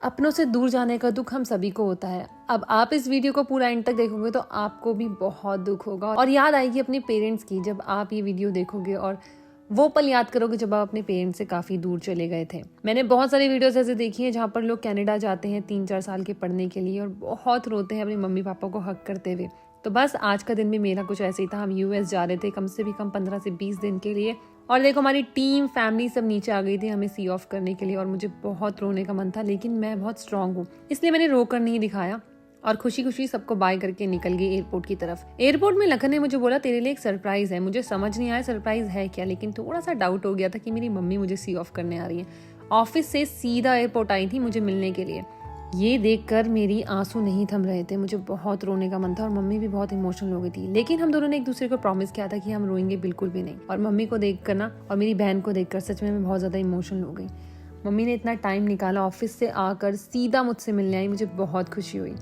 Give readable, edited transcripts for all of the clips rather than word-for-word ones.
अपनों से दूर जाने का दुख हम सभी को होता है। अब आप इस वीडियो को पूरा एंड तक देखोगे तो आपको भी बहुत दुख होगा और याद आएगी अपने पेरेंट्स की जब आप ये वीडियो देखोगे और वो पल याद करोगे जब आप अपने पेरेंट्स से काफी दूर चले गए थे। मैंने बहुत सारी वीडियोस ऐसे देखी हैं जहाँ पर लोग कनाडा जाते हैं 3-4 साल के पढ़ने के लिए और बहुत रोते हैं अपने मम्मी पापा को हक करते हुए। तो बस आज का दिन भी मेरा कुछ ऐसे ही था। हम यूएस जा रहे थे कम से भी कम 15 से 20 दिन के लिए और देखो हमारी टीम फैमिली सब नीचे आ गई थी हमें सी ऑफ करने के लिए और मुझे बहुत रोने का मन था, लेकिन मैं बहुत स्ट्रांग हूँ इसलिए मैंने रो कर नहीं दिखाया और खुशी खुशी सबको बाय करके निकल गई एयरपोर्ट की तरफ। एयरपोर्ट में लखन ने मुझे बोला तेरे लिए एक सरप्राइज है। मुझे समझ नहीं आया सरप्राइज है क्या, लेकिन थोड़ा सा डाउट हो गया था कि मेरी मम्मी मुझे सी ऑफ करने आ रही है। ऑफिस से सीधा एयरपोर्ट आई थी मुझे मिलने के लिए। ये देखकर मेरी आंसू नहीं थम रहे थे, मुझे बहुत रोने का मन था और मम्मी भी बहुत इमोशनल हो गई थी। लेकिन हम दोनों ने एक दूसरे को प्रॉमिस किया था कि हम रोएंगे बिल्कुल भी नहीं। और मम्मी को देखकर ना और मेरी बहन को देखकर सच में मैं बहुत ज्यादा इमोशनल हो गई। मम्मी ने इतना टाइम निकाला, ऑफिस से आकर सीधा मुझसे मिलने आई, मुझे बहुत खुशी हुई।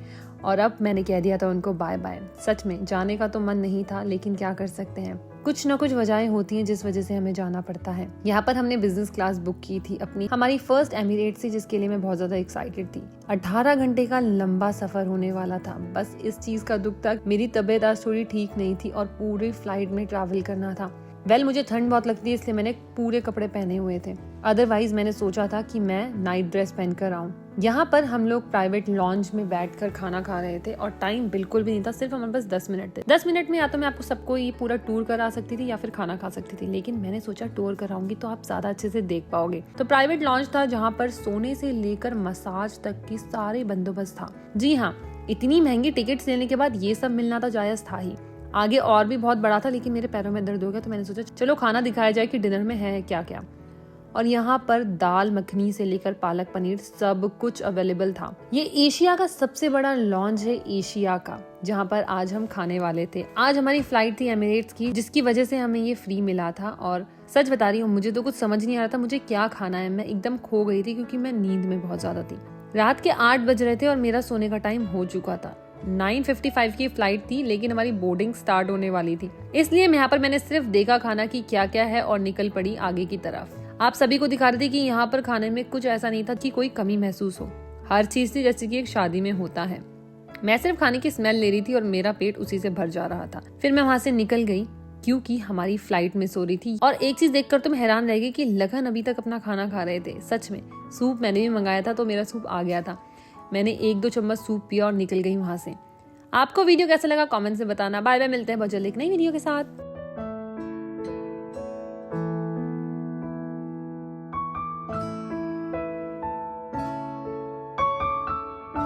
और अब मैंने कह दिया था उनको बाय बाय। सच में जाने का तो मन नहीं था, लेकिन क्या कर सकते हैं, कुछ न कुछ वजहें होती हैं जिस वजह से हमें जाना पड़ता है। यहाँ पर हमने बिजनेस क्लास बुक की थी अपनी, हमारी फर्स्ट एमिरेट्स थी जिसके लिए मैं बहुत ज्यादा एक्साइटेड थी। 18 घंटे का लंबा सफर होने वाला था। बस इस चीज का दुख था मेरी तबीयत आज थोड़ी ठीक नहीं थी और पूरी फ्लाइट में ट्रैवल करना था। मुझे ठंड बहुत लगती है इसलिए मैंने पूरे कपड़े पहने हुए थे। अदरवाइज मैंने सोचा था कि मैं नाइट ड्रेस पहनकर आऊं। यहाँ पर हम लोग प्राइवेट लॉन्ज में बैठकर खाना खा रहे थे और टाइम बिल्कुल भी नहीं था, सिर्फ हमारे पास 10 मिनट थे। 10 मिनट में या तो मैं आपको सबको ये पूरा टूर करा सकती थी या फिर खाना खा सकती थी, लेकिन मैंने सोचा टूर कराऊंगी तो आप ज्यादा अच्छे से देख पाओगे। तो प्राइवेट लॉन्ज था जहाँ पर सोने से लेकर मसाज तक की सारे बंदोबस्त था। जी हाँ, इतनी महंगी टिकट लेने के बाद ये सब मिलना तो जायज था ही। आगे और भी बहुत बड़ा था, लेकिन मेरे पैरों में दर्द हो गया तो मैंने सोचा चलो खाना दिखाया जाए कि डिनर में है क्या क्या। और यहाँ पर दाल मखनी से लेकर पालक पनीर सब कुछ अवेलेबल था। ये एशिया का सबसे बड़ा लॉन्ज है एशिया का, जहाँ पर आज हम खाने वाले थे। आज हमारी फ्लाइट थी एमिरेट्स की, जिसकी वजह से हमें ये फ्री मिला था। और सच बता रही हूँ मुझे तो कुछ समझ नहीं आ रहा था मुझे क्या खाना है। मैं एकदम खो गई थी क्योंकि मैं नींद में बहुत ज्यादा थी। रात के 8 बज रहे थे और मेरा सोने का टाइम हो चुका था। 9:55 की फ्लाइट थी, लेकिन हमारी बोर्डिंग स्टार्ट होने वाली थी, इसलिए यहाँ पर मैंने सिर्फ देखा खाना की क्या क्या है और निकल पड़ी आगे की तरफ। आप सभी को दिखा रही थी कि यहाँ पर खाने में कुछ ऐसा नहीं था कि कोई कमी महसूस हो। हर चीज थी जैसे कि एक शादी में होता है। मैं सिर्फ खाने की स्मेल ले रही थी और मेरा पेट उसी से भर जा रहा था। फिर मैं वहां से निकल गई क्योंकि हमारी फ्लाइट मिस हो रही थी। और एक चीज देखकर तो मैं हैरान रह गई कि लखन अभी तक अपना खाना खा रहे थे। सच में सूप मैंने भी मंगाया था तो मेरा सूप आ गया था। मैंने 1-2 चम्मच सूप पिया और निकल गई वहां से। आपको वीडियो कैसा लगा कमेंट से बताना। बाय बाय, मिलते हैं बहुत जल्द एक नई वीडियो के साथ।